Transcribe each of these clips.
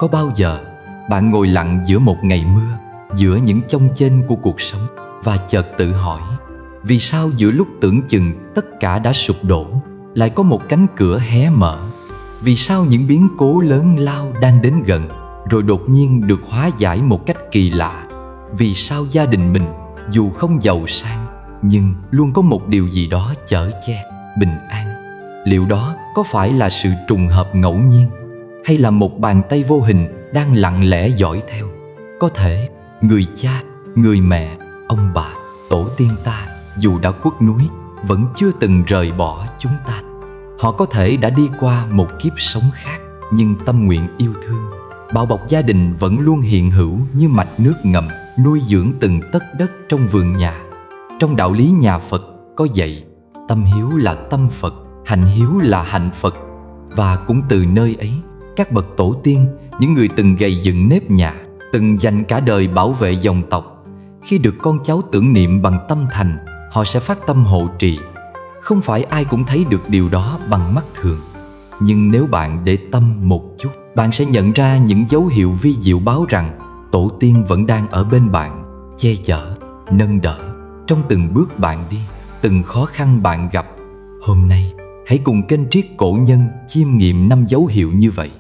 có bao giờ bạn ngồi lặng giữa một ngày mưa, giữa những chông chênh của cuộc sống, và chợt tự hỏi, vì sao giữa lúc tưởng chừng tất cả đã sụp đổ, lại có một cánh cửa hé mở? Vì sao những biến cố lớn lao đang đến gần rồi đột nhiên được hóa giải một cách kỳ lạ? Vì sao gia đình mình dù không giàu sang nhưng luôn có một điều gì đó chở che, bình an? Liệu đó có phải là sự trùng hợp ngẫu nhiên, hay là một bàn tay vô hình đang lặng lẽ dõi theo? Có thể người cha, người mẹ, ông bà, tổ tiên ta dù đã khuất núi vẫn chưa từng rời bỏ chúng ta. Họ có thể đã đi qua một kiếp sống khác, nhưng tâm nguyện yêu thương, bao bọc gia đình vẫn luôn hiện hữu như mạch nước ngầm, nuôi dưỡng từng tấc đất trong vườn nhà. Trong đạo lý nhà Phật có dạy, tâm hiếu là tâm Phật, hạnh hiếu là hạnh Phật. Và cũng từ nơi ấy, các bậc tổ tiên, những người từng gầy dựng nếp nhà, từng dành cả đời bảo vệ dòng tộc, khi được con cháu tưởng niệm bằng tâm thành, họ sẽ phát tâm hộ trì. Không phải ai cũng thấy được điều đó bằng mắt thường, nhưng nếu bạn để tâm một chút, bạn sẽ nhận ra những dấu hiệu vi diệu báo rằng tổ tiên vẫn đang ở bên bạn, che chở, nâng đỡ trong từng bước bạn đi, từng khó khăn bạn gặp. Hôm nay, hãy cùng kênh Triết Cổ Nhân chiêm nghiệm 5 dấu hiệu như vậy,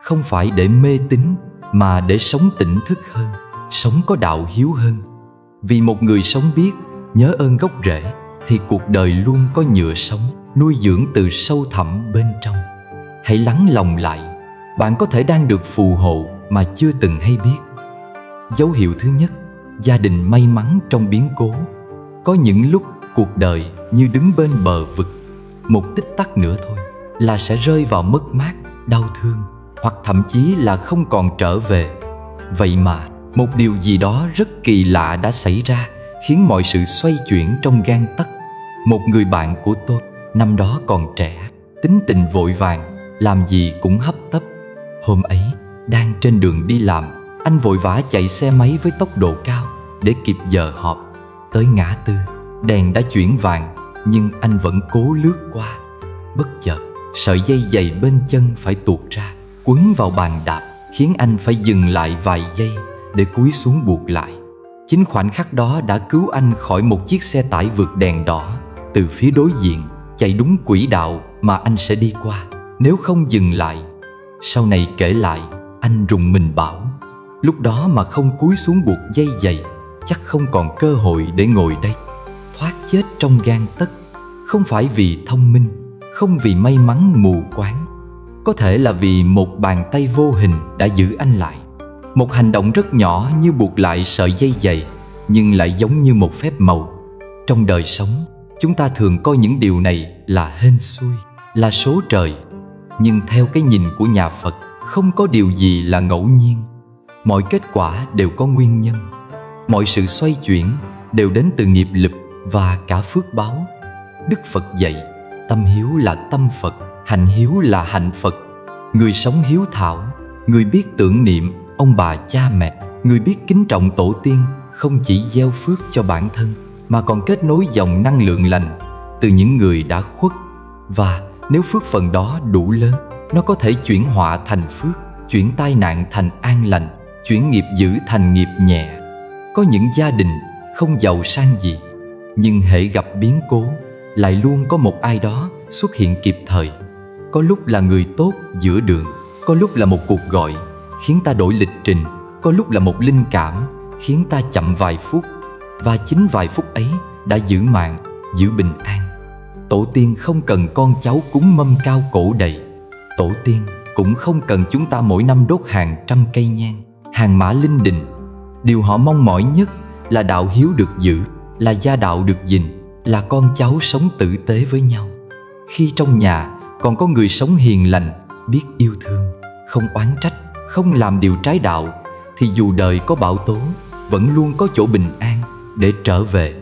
không phải để mê tín, mà để sống tỉnh thức hơn, sống có đạo hiếu hơn. Vì một người sống biết, nhớ ơn gốc rễ, thì cuộc đời luôn có nhựa sống, nuôi dưỡng từ sâu thẳm bên trong. Hãy lắng lòng lại, bạn có thể đang được phù hộ mà chưa từng hay biết. Dấu hiệu thứ nhất, gia đình may mắn trong biến cố. Có những lúc cuộc đời như đứng bên bờ vực, một tích tắc nữa thôi là sẽ rơi vào mất mát, đau thương, hoặc thậm chí là không còn trở về. Vậy mà một điều gì đó rất kỳ lạ đã xảy ra, khiến mọi sự xoay chuyển trong gang tấc. Một người bạn của tôi, năm đó còn trẻ, tính tình vội vàng, làm gì cũng hấp tấp. Hôm ấy, đang trên đường đi làm, anh vội vã chạy xe máy với tốc độ cao để kịp giờ họp. Tới ngã tư, đèn đã chuyển vàng, nhưng anh vẫn cố lướt qua. Bất chợt, sợi dây giày bên chân phải tuột ra, quấn vào bàn đạp, khiến anh phải dừng lại vài giây để cúi xuống buộc lại. Chính khoảnh khắc đó đã cứu anh khỏi một chiếc xe tải vượt đèn đỏ từ phía đối diện, chạy đúng quỹ đạo mà anh sẽ đi qua nếu không dừng lại. Sau này kể lại, anh rùng mình bảo, lúc đó mà không cúi xuống buộc dây giày, chắc không còn cơ hội để ngồi đây, thoát chết trong gang tấc. Không phải vì thông minh, không vì may mắn mù quáng, có thể là vì một bàn tay vô hình đã giữ anh lại. Một hành động rất nhỏ như buộc lại sợi dây giày, nhưng lại giống như một phép màu. Trong đời sống, chúng ta thường coi những điều này là hên xui, là số trời. Nhưng theo cái nhìn của nhà Phật, không có điều gì là ngẫu nhiên. Mọi kết quả đều có nguyên nhân. Mọi sự xoay chuyển đều đến từ nghiệp lực và cả phước báo. Đức Phật dạy, tâm hiếu là tâm Phật, hạnh hiếu là hạnh Phật. Người sống hiếu thảo, người biết tưởng niệm ông bà cha mẹ, người biết kính trọng tổ tiên, không chỉ gieo phước cho bản thân, mà còn kết nối dòng năng lượng lành từ những người đã khuất. Và nếu phước phần đó đủ lớn, nó có thể chuyển họa thành phước, chuyển tai nạn thành an lành, chuyển nghiệp dữ thành nghiệp nhẹ. Có những gia đình không giàu sang gì, nhưng hễ gặp biến cố, lại luôn có một ai đó xuất hiện kịp thời. Có lúc là người tốt giữa đường, có lúc là một cuộc gọi khiến ta đổi lịch trình, có lúc là một linh cảm khiến ta chậm vài phút. Và chính vài phút ấy đã giữ mạng, giữ bình an. Tổ tiên không cần con cháu cúng mâm cao cổ đầy. Tổ tiên cũng không cần chúng ta mỗi năm đốt hàng trăm cây nhang, hàng mã linh đình. Điều họ mong mỏi nhất là đạo hiếu được giữ, là gia đạo được gìn, là con cháu sống tử tế với nhau. Khi trong nhà còn có người sống hiền lành, biết yêu thương, không oán trách, không làm điều trái đạo, thì dù đời có bão tố, vẫn luôn có chỗ bình an để trở về.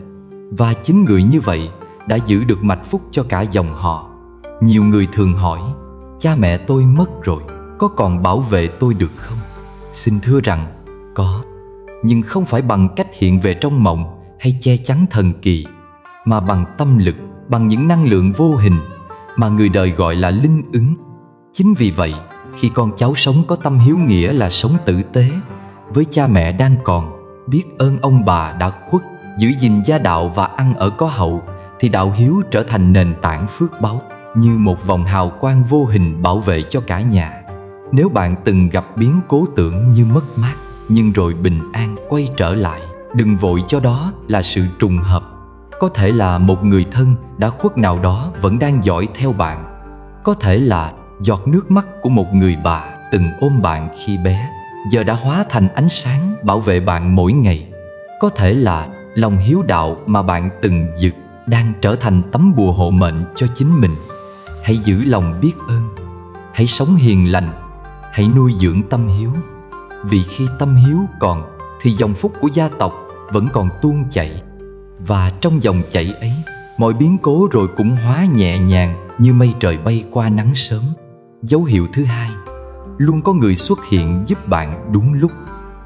Và chính người như vậy đã giữ được mạch phúc cho cả dòng họ. Nhiều người thường hỏi, cha mẹ tôi mất rồi, có còn bảo vệ tôi được không? Xin thưa rằng, có. Nhưng không phải bằng cách hiện về trong mộng hay che chắn thần kỳ, mà bằng tâm lực, bằng những năng lượng vô hình mà người đời gọi là linh ứng. Chính vì vậy, Khi con cháu sống có tâm hiếu nghĩa là sống tử tế với cha mẹ đang còn, biết ơn ông bà đã khuất, giữ gìn gia đạo và ăn ở có hậu, thì đạo hiếu trở thành nền tảng phước báu, như một vòng hào quang vô hình bảo vệ cho cả nhà. Nếu bạn từng gặp biến cố tưởng như mất mát, nhưng rồi bình an quay trở lại, đừng vội cho đó là sự trùng hợp. Có thể là một người thân đã khuất nào đó vẫn đang dõi theo bạn. Có thể là giọt nước mắt của một người bà từng ôm bạn khi bé, giờ đã hóa thành ánh sáng bảo vệ bạn mỗi ngày. Có thể là lòng hiếu đạo mà bạn từng dựng đang trở thành tấm bùa hộ mệnh cho chính mình. Hãy giữ lòng biết ơn, hãy sống hiền lành, hãy nuôi dưỡng tâm hiếu. Vì khi tâm hiếu còn, thì dòng phúc của gia tộc vẫn còn tuôn chảy. Và trong dòng chảy ấy, mọi biến cố rồi cũng hóa nhẹ nhàng như mây trời bay qua nắng sớm. Dấu hiệu thứ hai, luôn có người xuất hiện giúp bạn đúng lúc.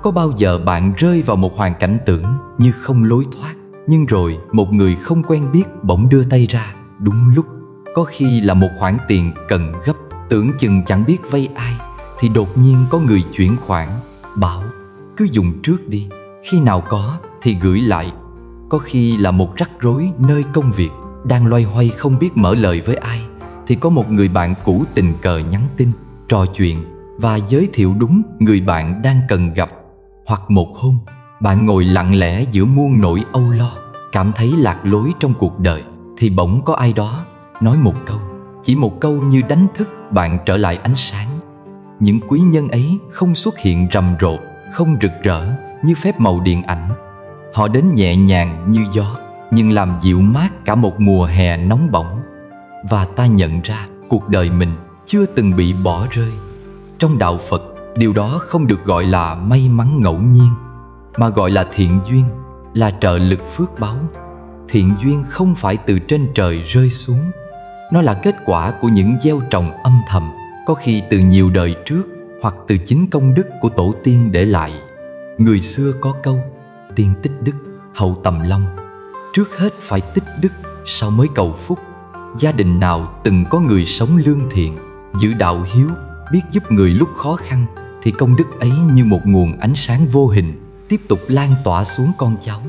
Có bao giờ bạn rơi vào một hoàn cảnh tưởng như không lối thoát, nhưng rồi một người không quen biết bỗng đưa tay ra đúng lúc? Có khi là một khoản tiền cần gấp, tưởng chừng chẳng biết vay ai, thì đột nhiên có người chuyển khoản, bảo cứ dùng trước đi, khi nào có thì gửi lại. Có khi là một rắc rối nơi công việc, đang loay hoay không biết mở lời với ai, thì có một người bạn cũ tình cờ nhắn tin, trò chuyện và giới thiệu đúng người bạn đang cần gặp. Hoặc một hôm, bạn ngồi lặng lẽ giữa muôn nỗi âu lo, cảm thấy lạc lối trong cuộc đời, thì bỗng có ai đó nói một câu, chỉ một câu như đánh thức bạn trở lại ánh sáng. Những quý nhân ấy không xuất hiện rầm rộ, không rực rỡ như phép màu điện ảnh. Họ đến nhẹ nhàng như gió, nhưng làm dịu mát cả một mùa hè nóng bỏng. Và ta nhận ra cuộc đời mình chưa từng bị bỏ rơi. Trong đạo Phật, điều đó không được gọi là may mắn ngẫu nhiên, mà gọi là thiện duyên, là trợ lực phước báu. Thiện duyên không phải từ trên trời rơi xuống. Nó là kết quả của những gieo trồng âm thầm, có khi từ nhiều đời trước, hoặc từ chính công đức của tổ tiên để lại. Người xưa có câu, tiên tích đức, hậu tầm long. Trước hết phải tích đức, sau mới cầu phúc. Gia đình nào từng có người sống lương thiện, giữ đạo hiếu, biết giúp người lúc khó khăn, thì công đức ấy như một nguồn ánh sáng vô hình, tiếp tục lan tỏa xuống con cháu.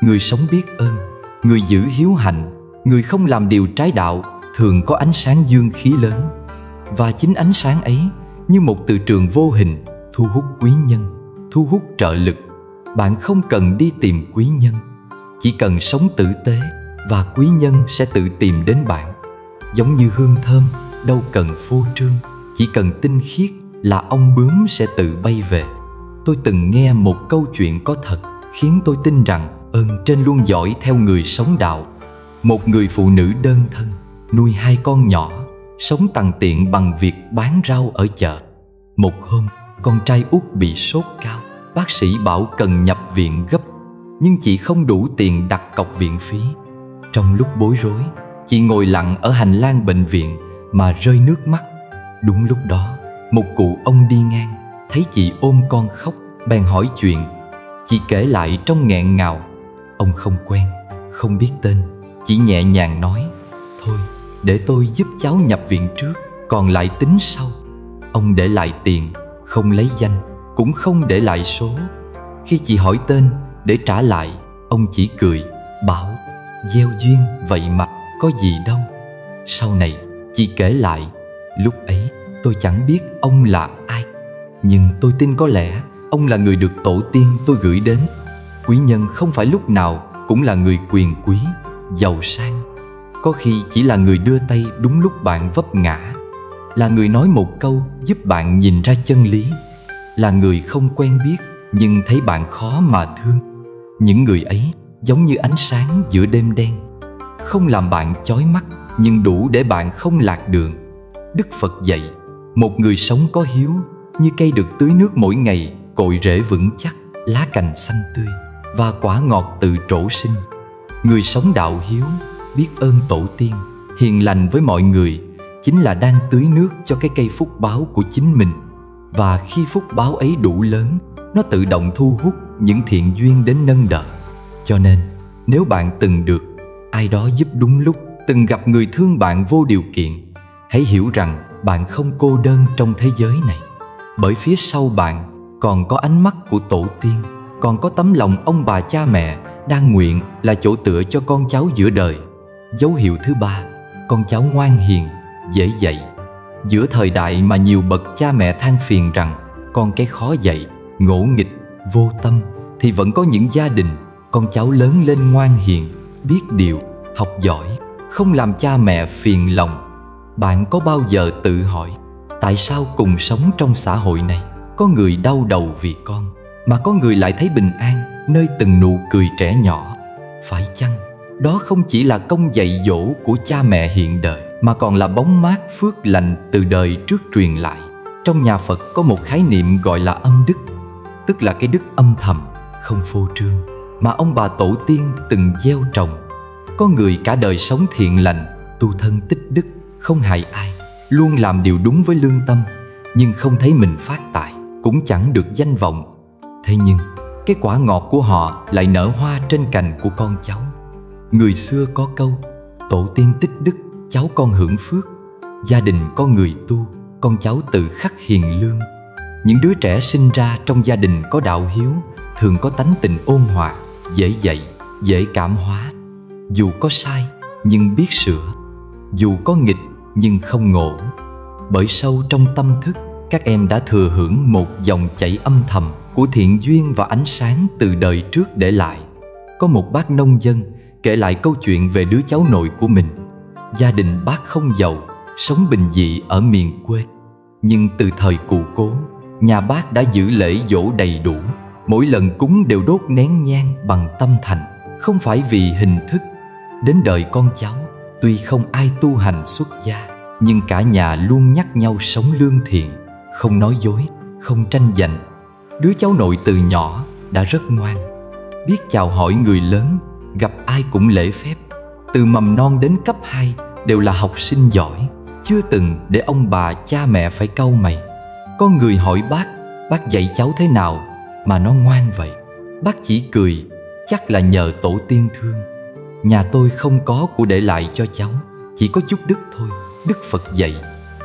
Người sống biết ơn, người giữ hiếu hạnh, người không làm điều trái đạo, thường có ánh sáng dương khí lớn. Và chính ánh sáng ấy, như một từ trường vô hình, thu hút quý nhân, thu hút trợ lực. Bạn không cần đi tìm quý nhân, chỉ cần sống tử tế, và quý nhân sẽ tự tìm đến bạn. Giống như hương thơm, đâu cần phô trương, chỉ cần tinh khiết là ong bướm sẽ tự bay về. Tôi từng nghe một câu chuyện có thật, khiến tôi tin rằng ơn trên luôn dõi theo người sống đạo. Một người phụ nữ đơn thân, nuôi 2 con nhỏ, sống tằn tiện bằng việc bán rau ở chợ. Một hôm, con trai út bị sốt cao, bác sĩ bảo cần nhập viện gấp, nhưng chị không đủ tiền đặt cọc viện phí. Trong lúc bối rối, chị ngồi lặng ở hành lang bệnh viện mà rơi nước mắt. Đúng lúc đó, một cụ ông đi ngang, thấy chị ôm con khóc, bèn hỏi chuyện. Chị kể lại trong nghẹn ngào. Ông không quen, không biết tên, chỉ nhẹ nhàng nói, thôi, để tôi giúp cháu nhập viện trước, còn lại tính sau. Ông để lại tiền, không lấy danh, cũng không để lại số. Khi chị hỏi tên để trả lại, ông chỉ cười, bảo, gieo duyên vậy mà, có gì đâu. Sau này, chị kể lại, lúc ấy tôi chẳng biết ông là ai, nhưng tôi tin có lẽ ông là người được tổ tiên tôi gửi đến. Quý nhân không phải lúc nào cũng là người quyền quý, giàu sang. Có khi chỉ là người đưa tay đúng lúc bạn vấp ngã, là người nói một câu giúp bạn nhìn ra chân lý, là người không quen biết nhưng thấy bạn khó mà thương. Những người ấy giống như ánh sáng giữa đêm đen, không làm bạn chói mắt nhưng đủ để bạn không lạc đường. Đức Phật dạy, một người sống có hiếu như cây được tưới nước mỗi ngày, cội rễ vững chắc, lá cành xanh tươi và quả ngọt tự trổ sinh. Người sống đạo hiếu, biết ơn tổ tiên, hiền lành với mọi người, chính là đang tưới nước cho cái cây phúc báo của chính mình. Và khi phúc báo ấy đủ lớn, nó tự động thu hút những thiện duyên đến nâng đỡ. Cho nên, nếu bạn từng được ai đó giúp đúng lúc, từng gặp người thương bạn vô điều kiện, hãy hiểu rằng bạn không cô đơn trong thế giới này. Bởi phía sau bạn còn có ánh mắt của tổ tiên, còn có tấm lòng ông bà cha mẹ đang nguyện là chỗ tựa cho con cháu giữa đời. Dấu hiệu thứ ba, con cháu ngoan hiền, dễ dạy. Giữa thời đại mà nhiều bậc cha mẹ than phiền rằng con cái khó dạy, ngỗ nghịch, vô tâm, thì vẫn có những gia đình con cháu lớn lên ngoan hiền, biết điều, học giỏi, không làm cha mẹ phiền lòng. Bạn có bao giờ tự hỏi tại sao cùng sống trong xã hội này có người đau đầu vì con, mà có người lại thấy bình an nơi từng nụ cười trẻ nhỏ? Phải chăng đó không chỉ là công dạy dỗ của cha mẹ hiện đời, mà còn là bóng mát phước lành từ đời trước truyền lại? Trong nhà Phật có một khái niệm gọi là âm đức, tức là cái đức âm thầm, không phô trương, mà ông bà tổ tiên từng gieo trồng. Có người cả đời sống thiện lành, tu thân tích đức, không hại ai, luôn làm điều đúng với lương tâm, nhưng không thấy mình phát tài, cũng chẳng được danh vọng. Thế nhưng cái quả ngọt của họ lại nở hoa trên cành của con cháu. Người xưa có câu: tổ tiên tích đức, cháu con hưởng phước. Gia đình có người tu, con cháu tự khắc hiền lương. Những đứa trẻ sinh ra trong gia đình có đạo hiếu thường có tánh tình ôn hòa, dễ dạy, dễ cảm hóa. Dù có sai nhưng biết sửa, dù có nghịch nhưng không ngộ. Bởi sâu trong tâm thức, các em đã thừa hưởng một dòng chảy âm thầm của thiện duyên và ánh sáng từ đời trước để lại. Có một bác nông dân kể lại câu chuyện về đứa cháu nội của mình. Gia đình bác không giàu, sống bình dị ở miền quê. Nhưng từ thời cụ cố, nhà bác đã giữ lễ dỗ đầy đủ. Mỗi lần cúng đều đốt nén nhang bằng tâm thành, không phải vì hình thức. Đến đời con cháu, tuy không ai tu hành xuất gia, nhưng cả nhà luôn nhắc nhau sống lương thiện, không nói dối, không tranh giành. Đứa cháu nội từ nhỏ đã rất ngoan, biết chào hỏi người lớn, gặp ai cũng lễ phép. Từ mầm non đến cấp 2 đều là học sinh giỏi, chưa từng để ông bà cha mẹ phải cau mày. Có người hỏi bác dạy cháu thế nào mà nó ngoan vậy? Bác chỉ cười: chắc là nhờ tổ tiên thương. Nhà tôi không có của để lại cho cháu, chỉ có chút đức thôi. Đức Phật dạy,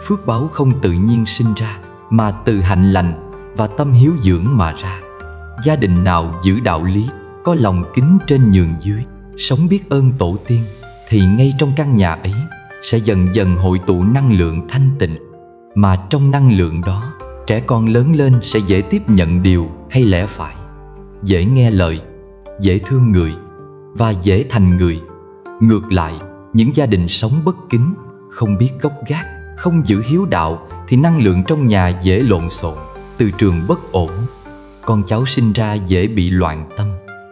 phước báu không tự nhiên sinh ra, mà từ hạnh lành và tâm hiếu dưỡng mà ra. Gia đình nào giữ đạo lý, có lòng kính trên nhường dưới, sống biết ơn tổ tiên, thì ngay trong căn nhà ấy sẽ dần dần hội tụ năng lượng thanh tịnh. Mà trong năng lượng đó, trẻ con lớn lên sẽ dễ tiếp nhận điều hay lẽ phải, dễ nghe lời, dễ thương người và dễ thành người. Ngược lại, những gia đình sống bất kính, không biết gốc gác, không giữ hiếu đạo, thì năng lượng trong nhà dễ lộn xộn, từ trường bất ổn. Con cháu sinh ra dễ bị loạn tâm,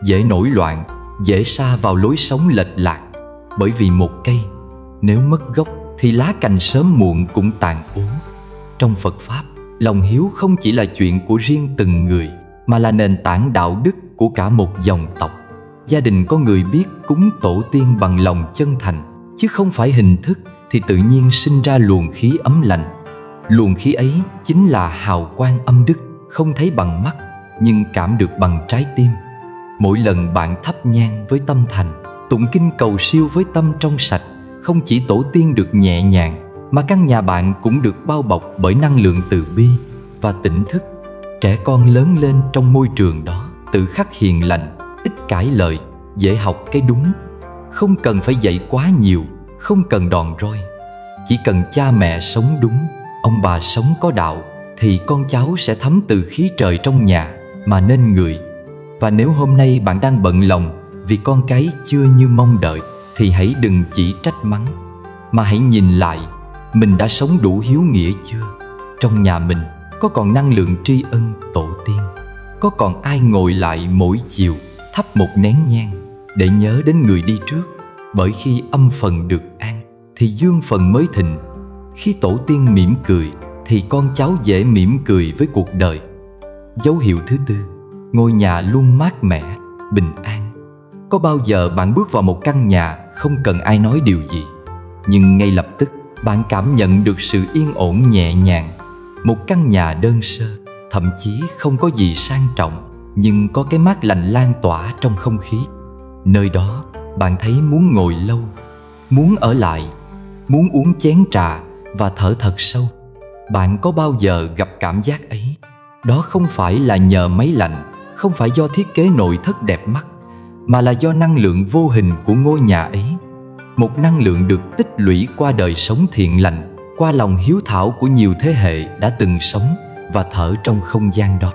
dễ nổi loạn, dễ sa vào lối sống lệch lạc. Bởi vì một cây nếu mất gốc thì lá cành sớm muộn cũng tàn úa. Trong Phật Pháp, lòng hiếu không chỉ là chuyện của riêng từng người, mà là nền tảng đạo đức của cả một dòng tộc. Gia đình có người biết cúng tổ tiên bằng lòng chân thành, chứ không phải hình thức, thì tự nhiên sinh ra luồng khí ấm lành. Luồng khí ấy chính là hào quang âm đức, không thấy bằng mắt, nhưng cảm được bằng trái tim. Mỗi lần bạn thắp nhang với tâm thành, tụng kinh cầu siêu với tâm trong sạch, không chỉ tổ tiên được nhẹ nhàng, mà căn nhà bạn cũng được bao bọc bởi năng lượng từ bi và tỉnh thức. Trẻ con lớn lên trong môi trường đó, tự khắc hiền lành, ít cãi lời, dễ học cái đúng. Không cần phải dạy quá nhiều, không cần đòn roi. Chỉ cần cha mẹ sống đúng, ông bà sống có đạo, thì con cháu sẽ thấm từ khí trời trong nhà mà nên người. Và nếu hôm nay bạn đang bận lòng vì con cái chưa như mong đợi, thì hãy đừng chỉ trách mắng, mà hãy nhìn lại mình đã sống đủ hiếu nghĩa chưa. Trong nhà mình có còn năng lượng tri ân tổ tiên, có còn ai ngồi lại mỗi chiều thắp một nén nhang để nhớ đến người đi trước. Bởi khi âm phần được an thì dương phần mới thịnh. Khi tổ tiên mỉm cười thì con cháu dễ mỉm cười với cuộc đời. Dấu hiệu thứ tư, ngôi nhà luôn mát mẻ, bình an. Có bao giờ bạn bước vào một căn nhà không cần ai nói điều gì, nhưng ngay lập tức bạn cảm nhận được sự yên ổn nhẹ nhàng? Một căn nhà đơn sơ, thậm chí không có gì sang trọng, nhưng có cái mát lành lan tỏa trong không khí. Nơi đó bạn thấy muốn ngồi lâu, muốn ở lại, muốn uống chén trà và thở thật sâu. Bạn có bao giờ gặp cảm giác ấy? Đó không phải là nhờ máy lạnh, không phải do thiết kế nội thất đẹp mắt, mà là do năng lượng vô hình của ngôi nhà ấy. Một năng lượng được tích lũy qua đời sống thiện lành, qua lòng hiếu thảo của nhiều thế hệ đã từng sống và thở trong không gian đó.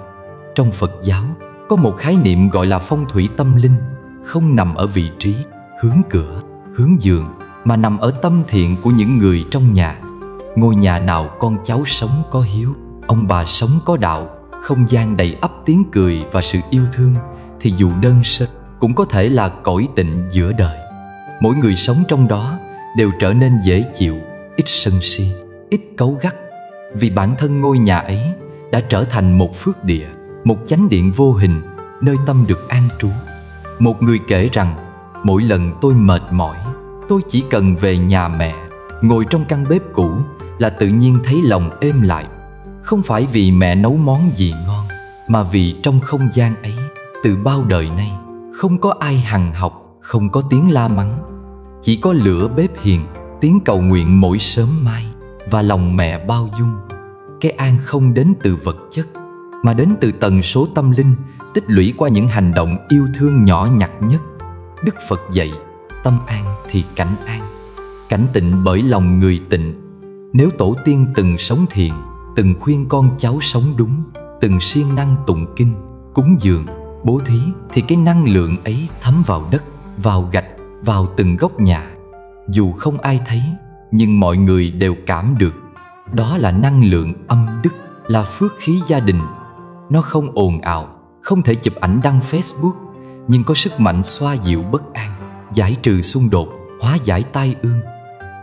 Trong Phật giáo, có một khái niệm gọi là phong thủy tâm linh, không nằm ở vị trí, hướng cửa, hướng giường, mà nằm ở tâm thiện của những người trong nhà. Ngôi nhà nào con cháu sống có hiếu, ông bà sống có đạo, không gian đầy ắp tiếng cười và sự yêu thương, thì dù đơn sơ cũng có thể là cõi tịnh giữa đời. Mỗi người sống trong đó đều trở nên dễ chịu, ít sân si, ít cáu gắt, vì bản thân ngôi nhà ấy đã trở thành một phước địa, một chánh điện vô hình, nơi tâm được an trú. Một người kể rằng, mỗi lần tôi mệt mỏi, tôi chỉ cần về nhà mẹ, ngồi trong căn bếp cũ là tự nhiên thấy lòng êm lại. Không phải vì mẹ nấu món gì ngon, mà vì trong không gian ấy, từ bao đời nay, không có ai hằn học, không có tiếng la mắng, chỉ có lửa bếp hiền, tiếng cầu nguyện mỗi sớm mai, và lòng mẹ bao dung. Cái an không đến từ vật chất, mà đến từ tần số tâm linh tích lũy qua những hành động yêu thương nhỏ nhặt nhất. Đức Phật dạy, tâm an thì cảnh an, cảnh tịnh bởi lòng người tịnh. Nếu tổ tiên từng sống thiện, từng khuyên con cháu sống đúng, từng siêng năng tụng kinh, cúng dường, bố thí, thì cái năng lượng ấy thấm vào đất, vào gạch, vào từng góc nhà. Dù không ai thấy, nhưng mọi người đều cảm được. Đó là năng lượng âm đức, là phước khí gia đình. Nó không ồn ào, không thể chụp ảnh đăng Facebook, nhưng có sức mạnh xoa dịu bất an, giải trừ xung đột, hóa giải tai ương.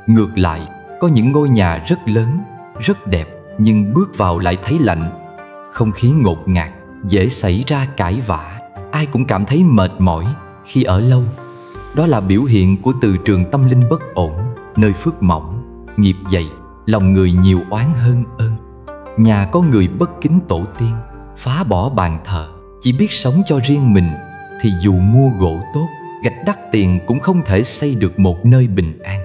Ngược lại, có những ngôi nhà rất lớn, rất đẹp, nhưng bước vào lại thấy lạnh. Không khí ngột ngạt, dễ xảy ra cãi vã, ai cũng cảm thấy mệt mỏi khi ở lâu. Đó là biểu hiện của từ trường tâm linh bất ổn, nơi phước mỏng, nghiệp dày, lòng người nhiều oán hơn ơn. Nhà có người bất kính tổ tiên, phá bỏ bàn thờ, chỉ biết sống cho riêng mình, thì dù mua gỗ tốt, gạch đắt tiền cũng không thể xây được một nơi bình an.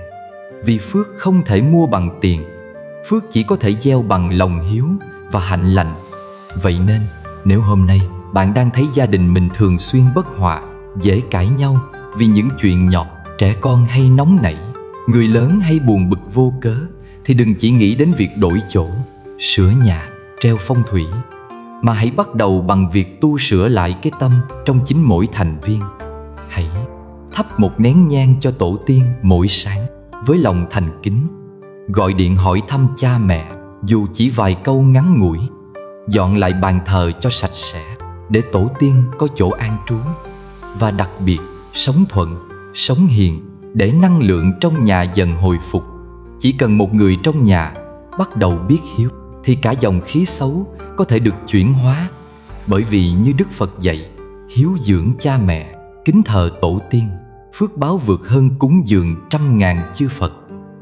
Vì phước không thể mua bằng tiền, phước chỉ có thể gieo bằng lòng hiếu và hạnh lành. Vậy nên, nếu hôm nay bạn đang thấy gia đình mình thường xuyên bất hòa, dễ cãi nhau vì những chuyện nhỏ, trẻ con hay nóng nảy, người lớn hay buồn bực vô cớ, thì đừng chỉ nghĩ đến việc đổi chỗ, sửa nhà, treo phong thủy, mà hãy bắt đầu bằng việc tu sửa lại cái tâm trong chính mỗi thành viên. Hãy thắp một nén nhang cho tổ tiên mỗi sáng với lòng thành kính, gọi điện hỏi thăm cha mẹ dù chỉ vài câu ngắn ngủi, dọn lại bàn thờ cho sạch sẽ để tổ tiên có chỗ an trú. Và đặc biệt, sống thuận, sống hiền để năng lượng trong nhà dần hồi phục. Chỉ cần một người trong nhà bắt đầu biết hiếu, thì cả dòng khí xấu có thể được chuyển hóa. Bởi vì như Đức Phật dạy, hiếu dưỡng cha mẹ, kính thờ tổ tiên, phước báo vượt hơn cúng dường 100.000 chư Phật.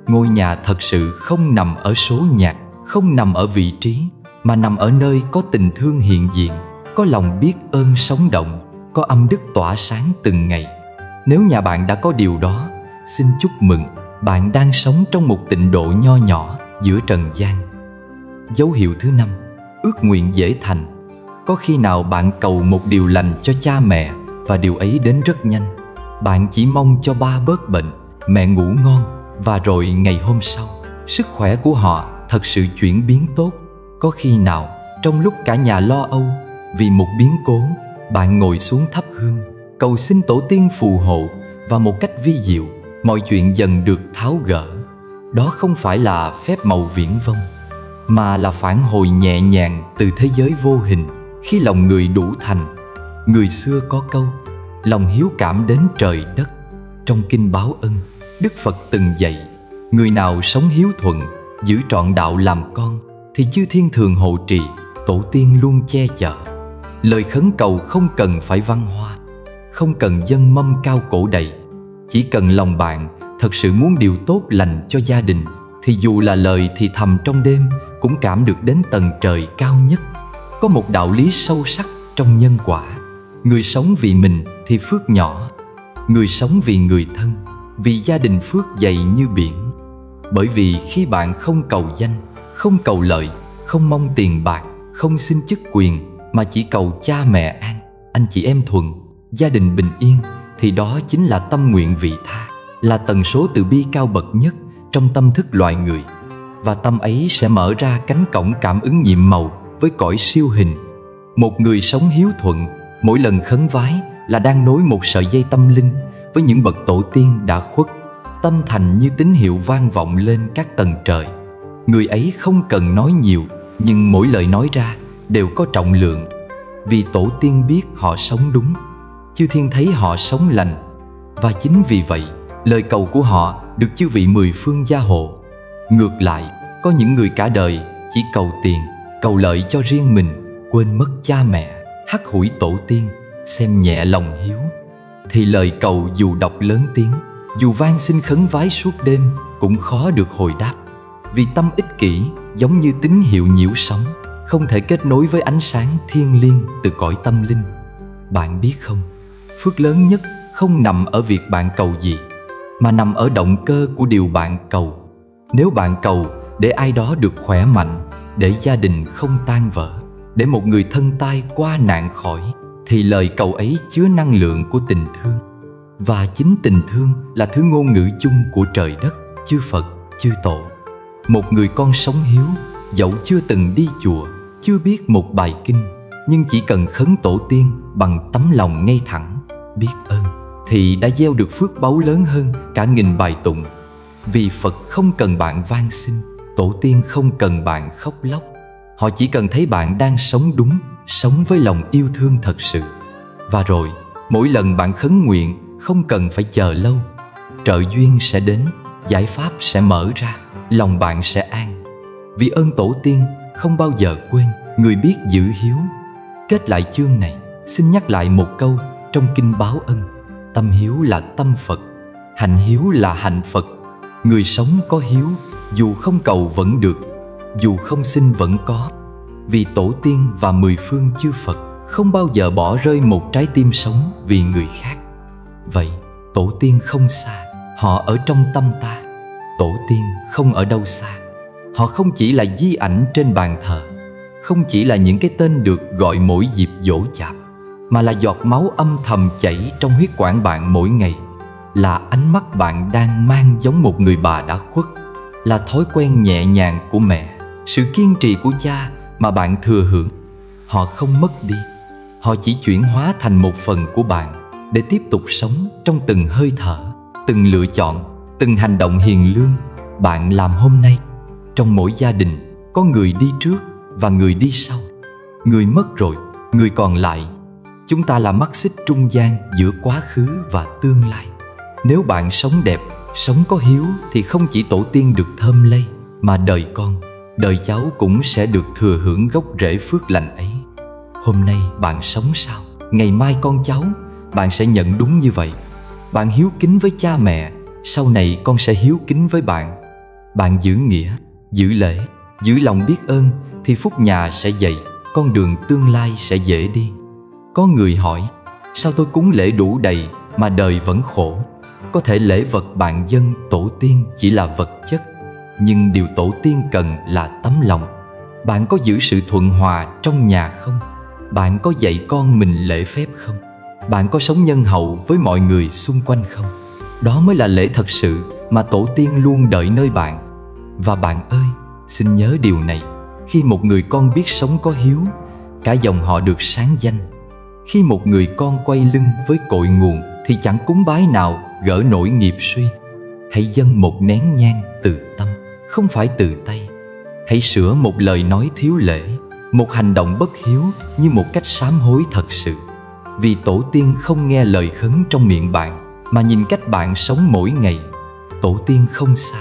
Ngôi nhà thật sự không nằm ở số nhạc, không nằm ở vị trí, mà nằm ở nơi có tình thương hiện diện, có lòng biết ơn sống động, có âm đức tỏa sáng từng ngày. Nếu nhà bạn đã có điều đó, xin chúc mừng, bạn đang sống trong một tịnh độ nho nhỏ giữa trần gian. Dấu hiệu thứ 5, ước nguyện dễ thành. Có khi nào bạn cầu một điều lành cho cha mẹ và điều ấy đến rất nhanh? Bạn chỉ mong cho ba bớt bệnh, mẹ ngủ ngon, và rồi ngày hôm sau, sức khỏe của họ thật sự chuyển biến tốt. Có khi nào trong lúc cả nhà lo âu vì một biến cố, bạn ngồi xuống thắp hương, cầu xin tổ tiên phù hộ, và một cách vi diệu, mọi chuyện dần được tháo gỡ? Đó không phải là phép màu viển vông, mà là phản hồi nhẹ nhàng từ thế giới vô hình. Khi lòng người đủ thành, người xưa có câu, lòng hiếu cảm đến trời đất. Trong kinh Báo Ân, Đức Phật từng dạy, người nào sống hiếu thuận, giữ trọn đạo làm con, thì chư thiên thường hộ trì, tổ tiên luôn che chở. Lời khấn cầu không cần phải văn hoa, không cần dâng mâm cao cổ đầy. Chỉ cần lòng bạn thật sự muốn điều tốt lành cho gia đình, thì dù là lời thì thầm trong đêm cũng cảm được đến tầng trời cao nhất. Có một đạo lý sâu sắc trong nhân quả: người sống vì mình thì phước nhỏ, người sống vì người thân, vì gia đình phước dày như biển. Bởi vì khi bạn không cầu danh, Không cầu lợi, không mong tiền bạc, không xin chức quyền, mà chỉ cầu cha mẹ an, anh chị em thuận, gia đình bình yên, thì đó chính là tâm nguyện vị tha, là tần số từ bi cao bậc nhất trong tâm thức loài người. Và tâm ấy sẽ mở ra cánh cổng cảm ứng nhiệm màu với cõi siêu hình. Một người sống hiếu thuận, mỗi lần khấn vái là đang nối một sợi dây tâm linh với những bậc tổ tiên đã khuất. Tâm thành như tín hiệu vang vọng lên các tầng trời. Người ấy không cần nói nhiều, nhưng mỗi lời nói ra đều có trọng lượng. Vì tổ tiên biết họ sống đúng, chư thiên thấy họ sống lành. Và chính vì vậy, lời cầu của họ được chư vị mười phương gia hộ. Ngược lại, có những người cả đời chỉ cầu tiền, cầu lợi cho riêng mình, quên mất cha mẹ, hắt hủi tổ tiên, xem nhẹ lòng hiếu, thì lời cầu dù đọc lớn tiếng, dù van xin khấn vái suốt đêm, cũng khó được hồi đáp. Vì tâm ích kỷ giống như tín hiệu nhiễu sóng, không thể kết nối với ánh sáng thiêng liêng từ cõi tâm linh. Bạn biết không, phước lớn nhất không nằm ở việc bạn cầu gì, mà nằm ở động cơ của điều bạn cầu. Nếu bạn cầu để ai đó được khỏe mạnh, để gia đình không tan vỡ, để một người thân tai qua nạn khỏi, thì lời cầu ấy chứa năng lượng của tình thương. Và chính tình thương là thứ ngôn ngữ chung của trời đất, chư Phật, chư Tổ. Một người con sống hiếu, dẫu chưa từng đi chùa, chưa biết một bài kinh, nhưng chỉ cần khấn tổ tiên bằng tấm lòng ngay thẳng, biết ơn, thì đã gieo được phước báu lớn hơn cả nghìn bài tụng. Vì Phật không cần bạn van xin, tổ tiên không cần bạn khóc lóc. Họ chỉ cần thấy bạn đang sống đúng, sống với lòng yêu thương thật sự. Và rồi, mỗi lần bạn khấn nguyện, không cần phải chờ lâu, trợ duyên sẽ đến, giải pháp sẽ mở ra, lòng bạn sẽ an. Vì ơn tổ tiên không bao giờ quên người biết giữ hiếu. Kết lại chương này, xin nhắc lại một câu trong kinh báo ân: tâm hiếu là tâm Phật, hạnh hiếu là hạnh Phật. Người sống có hiếu, dù không cầu vẫn được, dù không xin vẫn có. Vì tổ tiên và mười phương chư Phật không bao giờ bỏ rơi một trái tim sống vì người khác. Vậy, tổ tiên không xa, họ ở trong tâm ta. Tổ tiên không ở đâu xa, họ không chỉ là di ảnh trên bàn thờ, không chỉ là những cái tên được gọi mỗi dịp giỗ chạp, mà là giọt máu âm thầm chảy trong huyết quản bạn mỗi ngày, là ánh mắt bạn đang mang giống một người bà đã khuất, là thói quen nhẹ nhàng của mẹ, sự kiên trì của cha mà bạn thừa hưởng. Họ không mất đi, họ chỉ chuyển hóa thành một phần của bạn để tiếp tục sống trong từng hơi thở, từng lựa chọn, từng hành động hiền lương bạn làm hôm nay. Trong mỗi gia đình có người đi trước và người đi sau. Người mất rồi, người còn lại. Chúng ta là mắt xích trung gian giữa quá khứ và tương lai. Nếu bạn sống đẹp, sống có hiếu, thì không chỉ tổ tiên được thơm lây, mà đời con, đời cháu cũng sẽ được thừa hưởng gốc rễ phước lành ấy. Hôm nay bạn sống sao, ngày mai con cháu bạn sẽ nhận đúng như vậy. Bạn hiếu kính với cha mẹ, sau này con sẽ hiếu kính với bạn. Bạn giữ nghĩa, giữ lễ, giữ lòng biết ơn, thì phúc nhà sẽ dày, con đường tương lai sẽ dễ đi. Có người hỏi, sao tôi cúng lễ đủ đầy mà đời vẫn khổ? Có thể lễ vật bạn dâng tổ tiên chỉ là vật chất, nhưng điều tổ tiên cần là tấm lòng. Bạn có giữ sự thuận hòa trong nhà không? Bạn có dạy con mình lễ phép không? Bạn có sống nhân hậu với mọi người xung quanh không? Đó mới là lễ thật sự mà tổ tiên luôn đợi nơi bạn. Và bạn ơi, xin nhớ điều này: khi một người con biết sống có hiếu, cả dòng họ được sáng danh. Khi một người con quay lưng với cội nguồn, thì chẳng cúng bái nào gỡ nổi nghiệp suy. Hãy dâng một nén nhang từ tâm, không phải từ tay. Hãy sửa một lời nói thiếu lễ, một hành động bất hiếu như một cách sám hối thật sự. Vì tổ tiên không nghe lời khấn trong miệng bạn, mà nhìn cách bạn sống mỗi ngày. Tổ tiên không xa,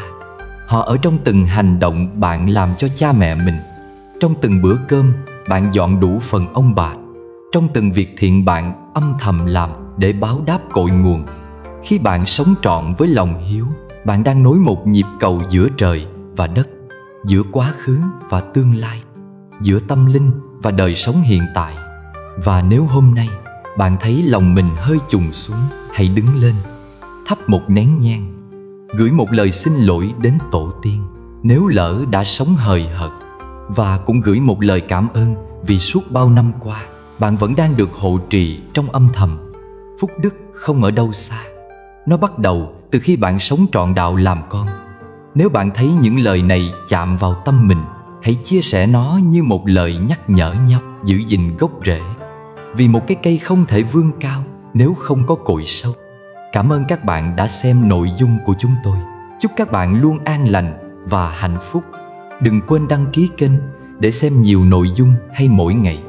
họ ở trong từng hành động bạn làm cho cha mẹ mình, trong từng bữa cơm bạn dọn đủ phần ông bà, trong từng việc thiện bạn âm thầm làm để báo đáp cội nguồn. Khi bạn sống trọn với lòng hiếu, bạn đang nối một nhịp cầu giữa trời và đất, giữa quá khứ và tương lai, giữa tâm linh và đời sống hiện tại. Và nếu hôm nay bạn thấy lòng mình hơi chùng xuống, hãy đứng lên, thắp một nén nhang, gửi một lời xin lỗi đến tổ tiên. Nếu lỡ đã sống hời hợt, và cũng gửi một lời cảm ơn vì suốt bao năm qua bạn vẫn đang được hộ trì trong âm thầm. Phúc đức không ở đâu xa, nó bắt đầu từ khi bạn sống trọn đạo làm con. Nếu bạn thấy những lời này chạm vào tâm mình, hãy chia sẻ nó như một lời nhắc nhở nhau giữ gìn gốc rễ, vì một cái cây không thể vươn cao nếu không có cội sâu. Cảm ơn các bạn đã xem nội dung của chúng tôi. Chúc các bạn luôn an lành và hạnh phúc. Đừng quên đăng ký kênh để xem nhiều nội dung hay mỗi ngày.